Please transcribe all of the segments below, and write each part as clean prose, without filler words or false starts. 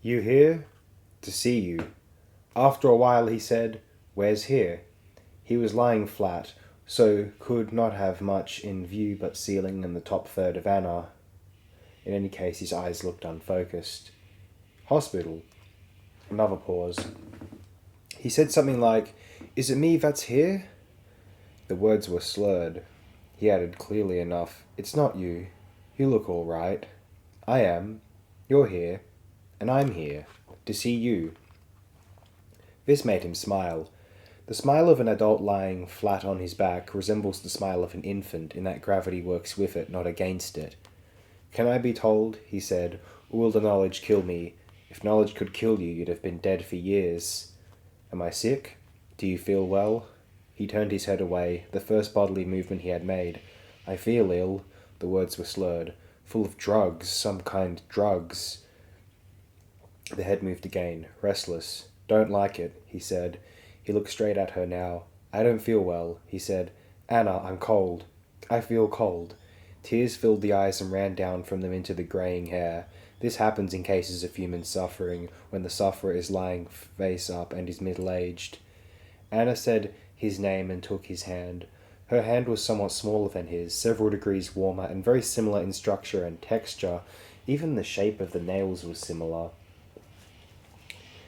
You here? To see you. After a while he said, Where's here? He was lying flat, so could not have much in view but ceiling and the top third of Anna. In any case, his eyes looked unfocused. Hospital. Another pause. He said something like, Is it me that's here? The words were slurred. He added clearly enough, It's not you. You look all right. I am. You're here. And I'm here. To see you. This made him smile. The smile of an adult lying flat on his back resembles the smile of an infant in that gravity works with it, not against it. Can I be told, he said, or will the knowledge kill me? If knowledge could kill you, you'd have been dead for years. Am I sick? Do you feel well? He turned his head away, the first bodily movement he had made. I feel ill. The words were slurred. Full of drugs, some kind drugs. The head moved again, restless. Don't like it, he said. He looked straight at her now. I don't feel well, he said. Anna, I'm cold. I feel cold. Tears filled the eyes and ran down from them into the greying hair. This happens in cases of human suffering, when the sufferer is lying face up and is middle-aged. Anna said his name and took his hand. Her hand was somewhat smaller than his, several degrees warmer, and very similar in structure and texture. Even the shape of the nails was similar.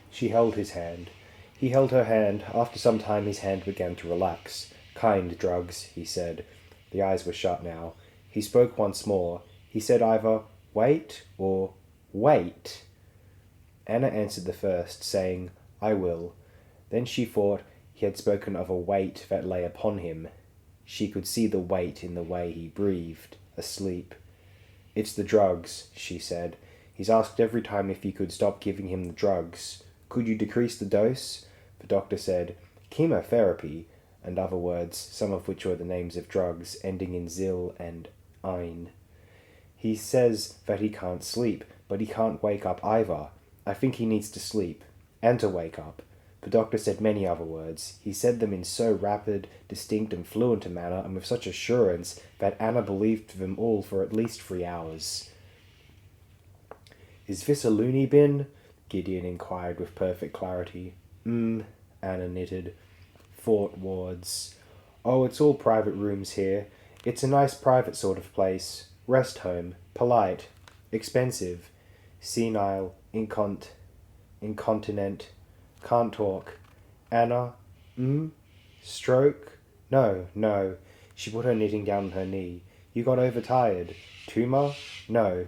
She held his hand. He held her hand. After some time his hand began to relax. Kind drugs, he said. The eyes were shut now. He spoke once more. He said either, wait, or wait. Anna answered the first, saying, I will. Then she thought he had spoken of a weight that lay upon him. She could see the weight in the way he breathed, asleep. It's the drugs, she said. He's asked every time if you could stop giving him the drugs. Could you decrease the dose? The doctor said, chemotherapy, and other words, some of which were the names of drugs, ending in zil and ein. He says that he can't sleep, but he can't wake up either. I think he needs to sleep, and to wake up. The doctor said many other words. He said them in so rapid, distinct, and fluent a manner, and with such assurance, that Anna believed them all for at least 3 hours. Is this a loony bin? Gideon inquired with perfect clarity. Anna knitted. Fort wards. Oh, it's all private rooms here. It's a nice private sort of place. Rest home. Polite. Expensive. Senile. Incontinent. Can't talk. Anna? Stroke? No. She put her knitting down on her knee. You got overtired. Tumor? No.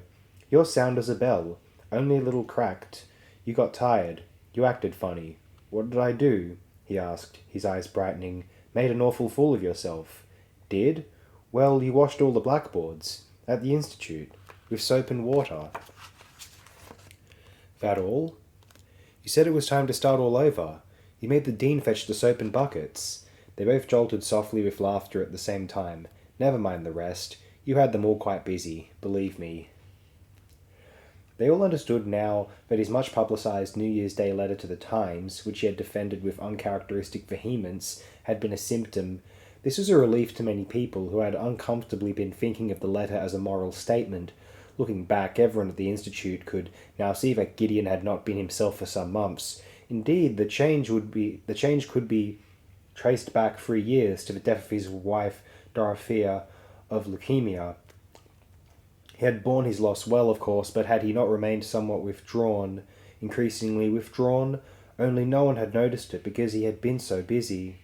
You're sound as a bell. Only a little cracked. You got tired. You acted funny. What did I do? He asked, his eyes brightening. Made an awful fool of yourself. Did? Well, you washed all the blackboards. At the Institute. With soap and water. That all? You said it was time to start all over. You made the dean fetch the soap and buckets. They both jolted softly with laughter at the same time. Never mind the rest. You had them all quite busy, believe me. They all understood now that his much publicised New Year's Day letter to the Times, which he had defended with uncharacteristic vehemence, had been a symptom. This was a relief to many people who had uncomfortably been thinking of the letter as a moral statement. Looking back, everyone at the Institute could now see that Gideon had not been himself for some months. Indeed, the change could be traced back 3 years to the death of his wife Dorothea of leukemia. He had borne his loss well, of course, but had he not remained somewhat withdrawn, increasingly withdrawn? Only no one had noticed it because he had been so busy.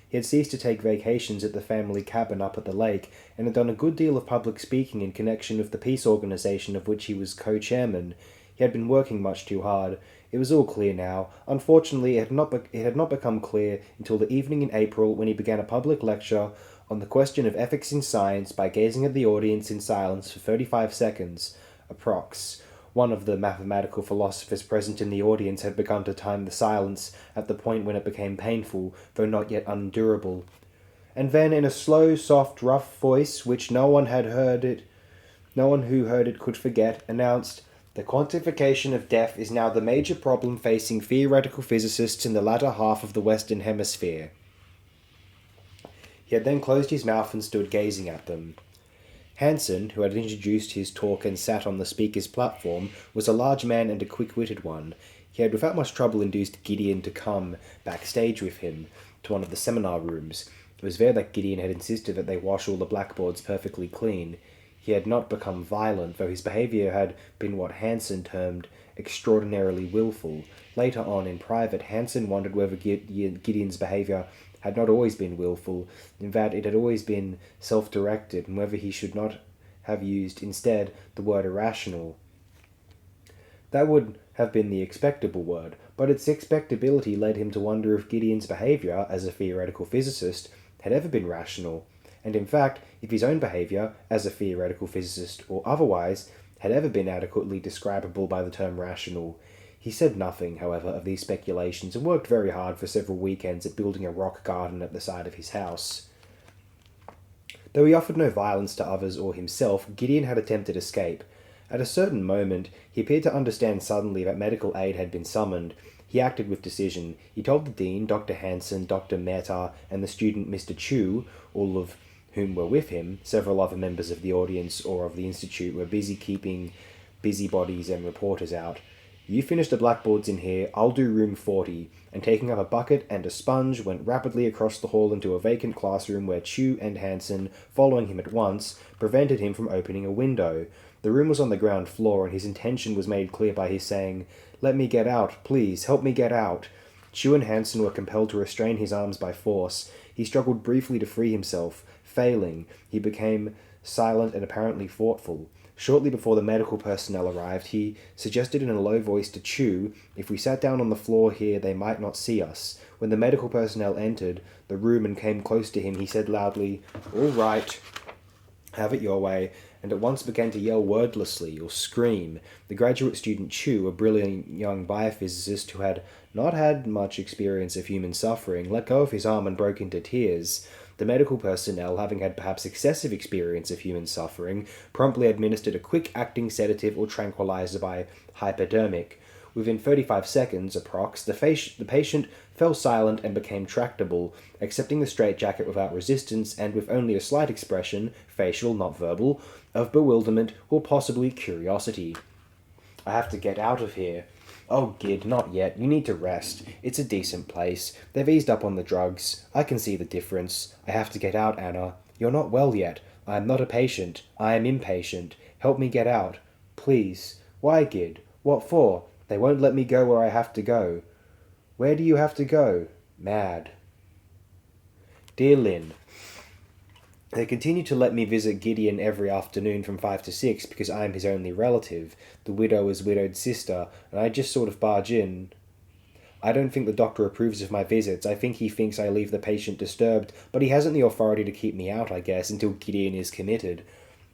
He had ceased to take vacations at the family cabin up at the lake, and had done a good deal of public speaking in connection with the peace organisation of which he was co-chairman. He had been working much too hard. It was all clear now. Unfortunately, it had not become clear until the evening in April, when he began a public lecture on the question of ethics in science by gazing at the audience in silence for 35 seconds, approx. One of the mathematical philosophers present in the audience had begun to time the silence at the point when it became painful, though not yet unendurable. And then, in a slow, soft, rough voice, which no one who heard it could forget, announced, The quantification of death is now the major problem facing theoretical physicists in the latter half of the Western Hemisphere. He had then closed his mouth and stood gazing at them. Hansen, who had introduced his talk and sat on the speaker's platform, was a large man and a quick-witted one. He had without much trouble induced Gideon to come backstage with him to one of the seminar rooms. It was there that Gideon had insisted that they wash all the blackboards perfectly clean. He had not become violent, though his behaviour had been what Hansen termed extraordinarily willful. Later on, in private, Hansen wondered whether Gideon's behaviour had not always been willful, in that it had always been self-directed, and whether he should not have used instead the word irrational. That would have been the expectable word, but its expectability led him to wonder if Gideon's behaviour, as a theoretical physicist, had ever been rational, and in fact, if his own behaviour, as a theoretical physicist or otherwise, had ever been adequately describable by the term rational. He said nothing, however, of these speculations, and worked very hard for several weekends at building a rock garden at the side of his house. Though he offered no violence to others or himself, Gideon had attempted escape. At a certain moment, he appeared to understand suddenly that medical aid had been summoned. He acted with decision. He told the dean, Dr. Hansen, Dr. Mehta, and the student Mr. Chu, all of whom were with him. Several other members of the audience or of the institute were busy keeping busybodies and reporters out. You finish the blackboards in here, I'll do room 40, and taking up a bucket and a sponge, went rapidly across the hall into a vacant classroom where Chu and Hansen, following him at once, prevented him from opening a window. The room was on the ground floor, and his intention was made clear by his saying, "Let me get out, please, help me get out." Chu and Hansen were compelled to restrain his arms by force. He struggled briefly to free himself. Failing, he became silent and apparently thoughtful. Shortly before the medical personnel arrived, he suggested in a low voice to Chu, if we sat down on the floor here, they might not see us. When the medical personnel entered the room and came close to him, he said loudly, "All right, have it your way," and at once began to yell wordlessly or scream. The graduate student Chu, a brilliant young biophysicist who had not had much experience of human suffering, let go of his arm and broke into tears. The medical personnel, having had perhaps excessive experience of human suffering, promptly administered a quick-acting sedative or tranquilizer by hypodermic. Within 35 seconds, approx, the patient fell silent and became tractable, accepting the straitjacket without resistance and with only a slight expression, facial, not verbal, of bewilderment or possibly curiosity. "I have to get out of here." "Oh, Gid, not yet. You need to rest. It's a decent place. They've eased up on the drugs. I can see the difference. I have to get out, Anna. You're not well yet. I am not a patient. I am impatient. Help me get out. Please." "Why, Gid? What for? They won't let me go where I have to go." "Where do you have to go?" "Mad." Dear Lynn, they continue to let me visit Gideon every afternoon from 5 to 6 because I am his only relative, the widower's widowed sister, and I just sort of barge in. I don't think the doctor approves of my visits. I think he thinks I leave the patient disturbed, but he hasn't the authority to keep me out, I guess, until Gideon is committed.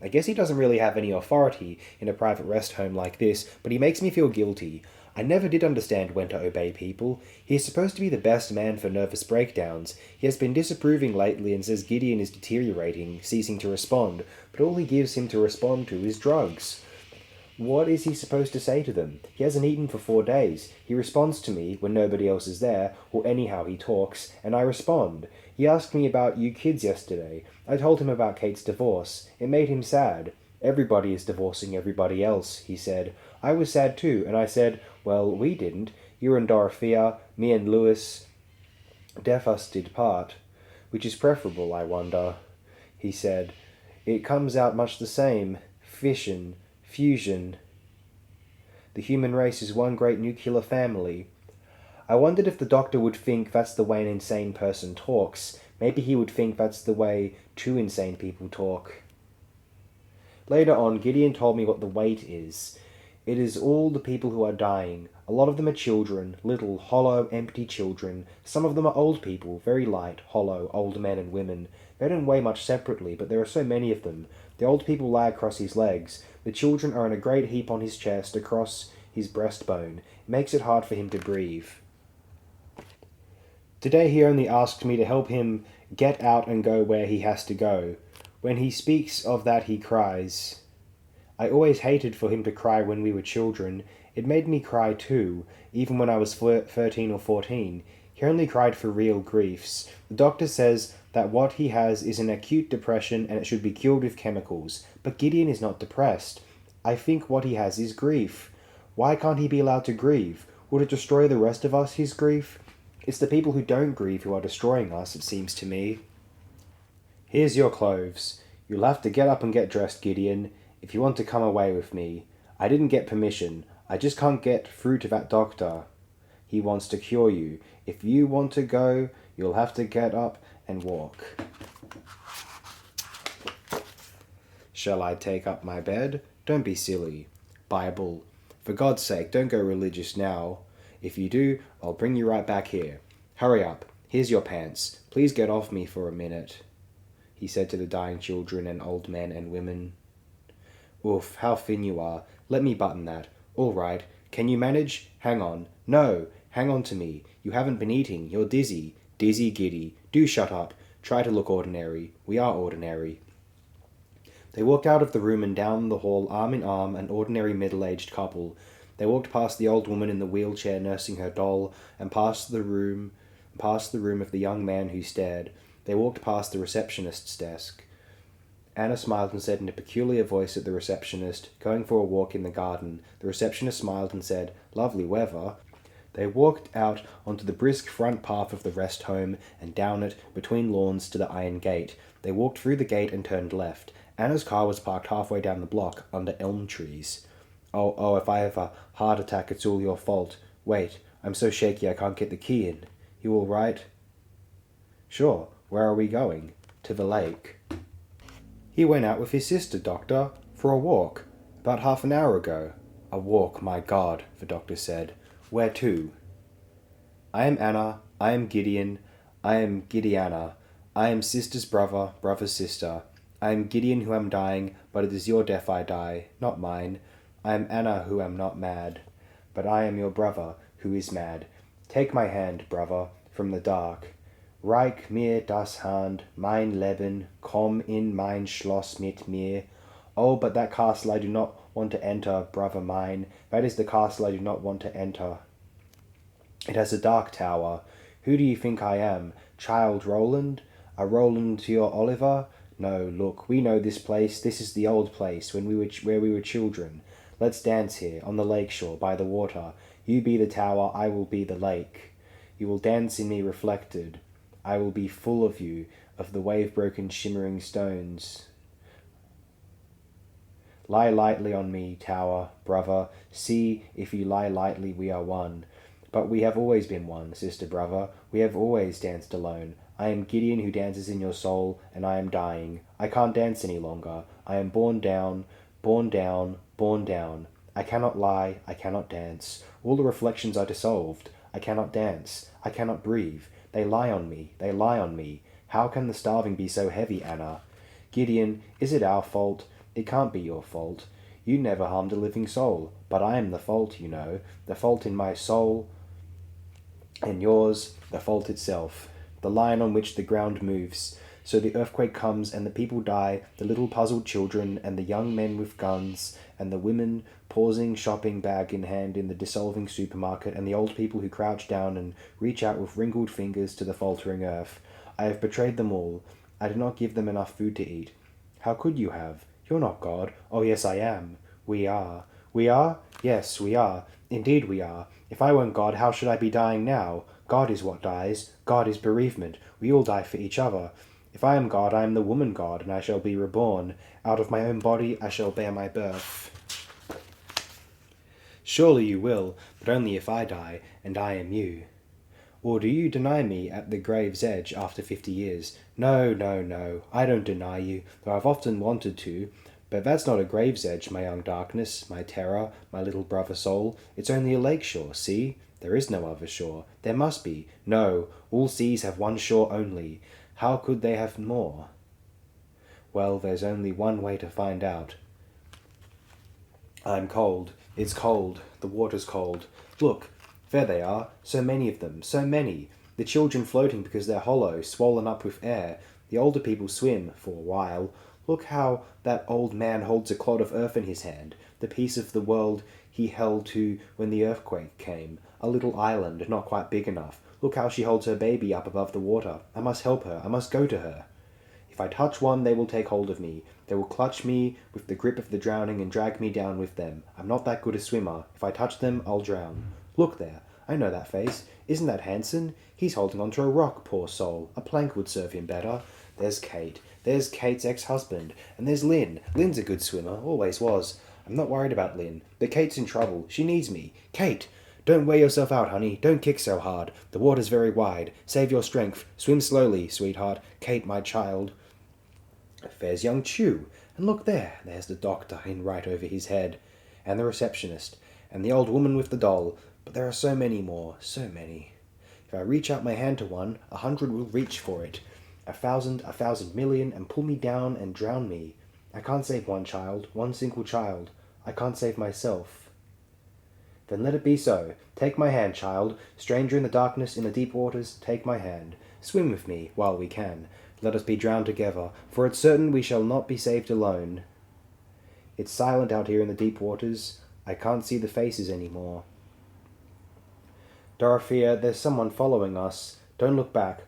I guess he doesn't really have any authority in a private rest home like this, but he makes me feel guilty. I never did understand when to obey people. He is supposed to be the best man for nervous breakdowns. He has been disapproving lately and says Gideon is deteriorating, ceasing to respond, but all he gives him to respond to is drugs. What is he supposed to say to them? He hasn't eaten for 4 days. He responds to me when nobody else is there, or anyhow he talks, and I respond. He asked me about you kids yesterday. I told him about Kate's divorce. It made him sad. "Everybody is divorcing everybody else," he said. I was sad too, and I said, "Well, we didn't. You and Dorothea, me and Louis, death us did part. Which is preferable, I wonder." He said, "It comes out much the same. Fission, fusion. The human race is one great nuclear family." I wondered if the doctor would think that's the way an insane person talks. Maybe he would think that's the way 2 insane people talk. Later on, Gideon told me what the weight is. It is all the people who are dying. A lot of them are children, little, hollow, empty children. Some of them are old people, very light, hollow, old men and women. They don't weigh much separately, but there are so many of them. The old people lie across his legs. The children are in a great heap on his chest, across his breastbone. It makes it hard for him to breathe. Today he only asked me to help him get out and go where he has to go. When he speaks of that he cries. I always hated for him to cry when we were children. It made me cry too, even when I was 13 or 14. He He only cried for real griefs. The doctor says that what he has is an acute depression and it should be cured with chemicals. But Gideon is not depressed. I think what he has is grief. Why can't he be allowed to grieve? Would it destroy the rest of us, his grief? It's the people who don't grieve who are destroying us, it seems to me. Here's your clothes. You'll have to get up and get dressed, Gideon, if you want to come away with me. I didn't get permission. I just can't get through to that doctor. He wants to cure you. If you want to go, you'll have to get up and walk. Shall I take up my bed? Don't be silly. Bible. For God's sake, don't go religious now. If you do, I'll bring you right back here. Hurry up. Here's your pants. Please get off me for a minute, he said to the dying children and old men and women. Oof, how thin you are. Let me button that. All right. Can you manage? Hang on. No, hang on to me. You haven't been eating. You're dizzy. Dizzy, giddy. Do shut up. Try to look ordinary. We are ordinary. They walked out of the room and down the hall, arm in arm, an ordinary middle-aged couple. They walked past the old woman in the wheelchair nursing her doll, and past the room of the young man who stared. They walked past the receptionist's desk. Anna smiled and said in a peculiar voice at the receptionist, "Going for a walk in the garden." The receptionist smiled and said, "Lovely weather." They walked out onto the brisk front path of the rest home and down it, between lawns, to the iron gate. They walked through the gate and turned left. Anna's car was parked halfway down the block, under elm trees. Oh, if I have a heart attack, it's all your fault. Wait, I'm so shaky I can't get the key in. You all right? Sure. Where are we going? To the lake. He went out with his sister, Doctor, for a walk, about half an hour ago. A walk, my God, the doctor said. Where to? I am Anna, I am Gideon, I am Gideana, I am sister's brother, brother's sister. I am Gideon who am dying, but it is your death I die, not mine. I am Anna who am not mad, but I am your brother who is mad. Take my hand, brother, from the dark. Reich mir das Hand, mein Leben, komm in mein Schloss mit mir. Oh, but that castle I do not want to enter, brother mine. That is the castle I do not want to enter. It has a dark tower. Who do you think I am? Child Roland? A Roland to your Oliver? No, look, we know this place. This is the old place where we were children. Let's dance here, on the lake shore, by the water. You be the tower, I will be the lake. You will dance in me reflected. I will be full of you, of the wave-broken shimmering stones. Lie lightly on me, tower, brother. See, if you lie lightly, we are one. But we have always been one, sister, brother. We have always danced alone. I am Gideon who dances in your soul, and I am dying. I can't dance any longer. I am borne down, borne down, borne down. I cannot lie, I cannot dance. All the reflections are dissolved. I cannot dance. I cannot breathe. They lie on me. They lie on me. How can the starving be so heavy, Anna? Gideon, is it our fault? It can't be your fault. You never harmed a living soul. But I am the fault, you know. The fault in my soul and yours, the fault itself. The line on which the ground moves. So the earthquake comes and the people die, the little puzzled children and the young men with guns and the women pausing shopping bag in hand in the dissolving supermarket and the old people who crouch down and reach out with wrinkled fingers to the faltering earth. I have betrayed them all. I did not give them enough food to eat. How could you have? You're not God. Oh, yes, I am. We are. We are? Yes, we are. Indeed we are. If I weren't God, how should I be dying now? God is what dies. God is bereavement. We all die for each other. If I am God, I am the woman God, and I shall be reborn. Out of my own body I shall bear my birth. Surely you will, but only if I die, and I am you. Or do you deny me at the grave's edge after 50 years? No, no, no, I don't deny you, though I've often wanted to. But that's not a grave's edge, my young darkness, my terror, my little brother soul. It's only a lake shore, see? There is no other shore. There must be. No, all seas have one shore only. How could they have more? Well, there's only one way to find out. I'm cold. It's cold. The water's cold. Look, there they are. So many of them. So many. The children floating because they're hollow, swollen up with air. The older people swim, for a while. Look how that old man holds a clod of earth in his hand, the piece of the world he held to when the earthquake came. A little island, not quite big enough. Look how she holds her baby up above the water. I must help her. I must go to her. If I touch one, they will take hold of me. They will clutch me with the grip of the drowning and drag me down with them. I'm not that good a swimmer. If I touch them, I'll drown. Look there. I know that face. Isn't that Hanson? He's holding onto a rock, poor soul. A plank would serve him better. There's Kate. There's Kate's ex-husband. And there's Lynn. Lynn's a good swimmer. Always was. I'm not worried about Lynn. But Kate's in trouble. She needs me. Kate! Don't wear yourself out, honey. Don't kick so hard. The water's very wide. Save your strength. Swim slowly, sweetheart. Kate, my child. There's young Chew. And look there. There's the doctor in right over his head. And the receptionist. And the old woman with the doll. But there are so many more. So many. If I reach out my hand to one, 100 will reach for it. 1,000 million, and pull me down and drown me. I can't save one child. One single child. I can't save myself. Then let it be so. Take my hand, child. Stranger in the darkness, in the deep waters, take my hand. Swim with me, while we can. Let us be drowned together, for it's certain we shall not be saved alone. It's silent out here in the deep waters. I can't see the faces any more. Dorothea, there's someone following us. Don't look back.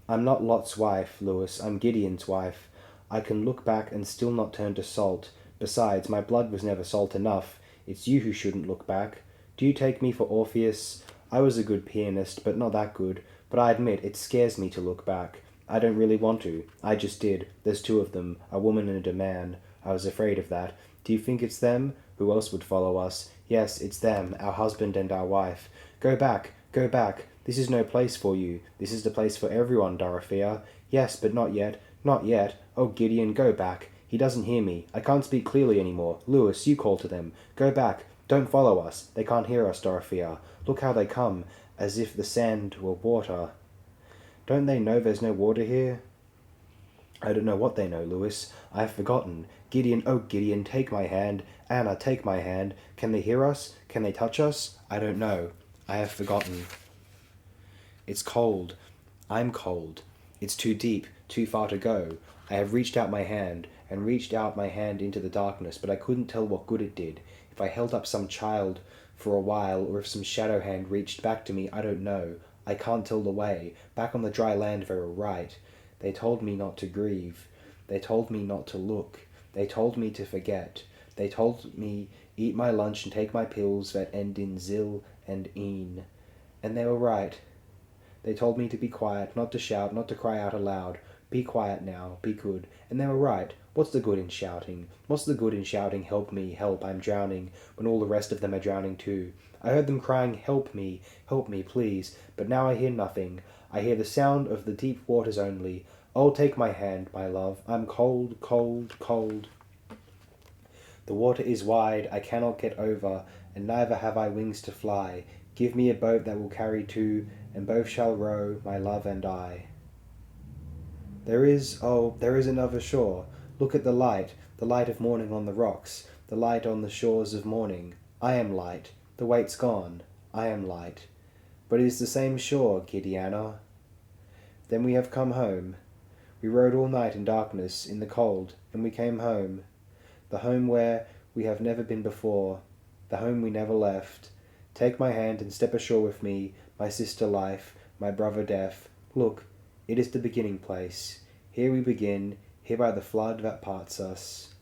I'm not Lot's wife, Lewis. I'm Gideon's wife. I can look back and still not turn to salt. Besides, my blood was never salt enough. It's you who shouldn't look back. Do you take me for Orpheus? I was a good pianist, but not that good. But I admit, it scares me to look back. I don't really want to. I just did. There's two of them, a woman and a man. I was afraid of that. Do you think it's them? Who else would follow us? Yes, it's them, our husband and our wife. Go back, go back. This is no place for you. This is the place for everyone, Dorothea. Yes, but not yet. Not yet. Oh, Gideon, go back. He doesn't hear me. I can't speak clearly anymore. Lewis, you call to them. Go back. Don't follow us. They can't hear us, Dorothea. Look how they come, as if the sand were water. Don't they know there's no water here? I don't know what they know, Lewis. I have forgotten. Gideon, oh Gideon, take my hand. Anna, take my hand. Can they hear us? Can they touch us? I don't know. I have forgotten. It's cold. I'm cold. It's too deep, too far to go. I have reached out my hand, and reached out my hand into the darkness, but I couldn't tell what good it did. If I held up some child for a while, or if some shadow hand reached back to me, I don't know. I can't tell the way. Back on the dry land they were right. They told me not to grieve. They told me not to look. They told me to forget. They told me eat my lunch and take my pills that end in zil and een. And they were right. They told me to be quiet, not to shout, not to cry out aloud. Be quiet now, be good. And they were right. What's the good in shouting? What's the good in shouting, help me, help, I'm drowning, when all the rest of them are drowning too? I heard them crying, help me, please, but now I hear nothing. I hear the sound of the deep waters only. Oh, take my hand, my love. I'm cold, cold, cold. The water is wide, I cannot get over, and neither have I wings to fly. Give me a boat that will carry two, and both shall row, my love and I. There is another shore. Look at the light of morning on the rocks, the light on the shores of morning. I am light. The weight's gone. I am light. But it is the same shore, Gideana. Then we have come home. We rode all night in darkness, in the cold, and we came home. The home where we have never been before, the home we never left. Take my hand and step ashore with me, my sister life, my brother death. Look, it is the beginning place. Here we begin, here by the flood that parts us.